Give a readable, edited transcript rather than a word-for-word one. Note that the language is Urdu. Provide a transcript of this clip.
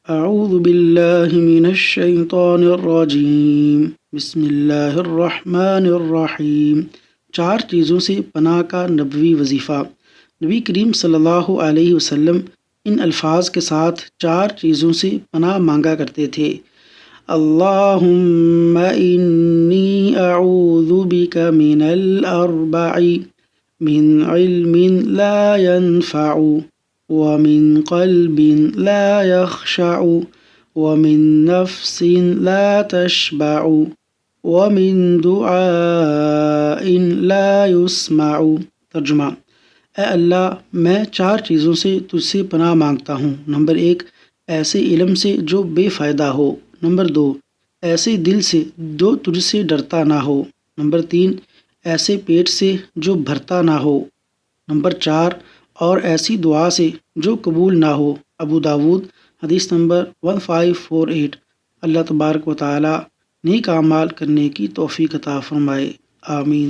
اعوذ باللہ من الشیطان الرجیم بسم اللہ الرحمن الرحیم۔ 4 چیزوں سے پناہ کا نبوی وظیفہ۔ نبی کریم صلی اللہ علیہ وسلم ان الفاظ کے ساتھ 4 چیزوں سے پناہ مانگا کرتے تھے: اللہم انی اعوذ بک من الاربع، من علم لا ينفع، ومن قلب لا يخشع، ومن نفس لا تشبع، ومن دعاء لا يسمع۔ ترجمہ: اے اللہ، میں 4 چیزوں سے تجھ سے پناہ مانگتا ہوں۔ نمبر 1، ایسے علم سے جو بے فائدہ ہو۔ نمبر 2، ایسے دل سے جو تجھ سے ڈرتا نہ ہو۔ نمبر 3، ایسے پیٹ سے جو بھرتا نہ ہو۔ نمبر 4، اور ایسی دعا سے جو قبول نہ ہو۔ ابو داود، حدیث نمبر 1548۔ اللہ تبارک و تعالی نیک اعمال کرنے کی توفیق عطا فرمائے، آمین۔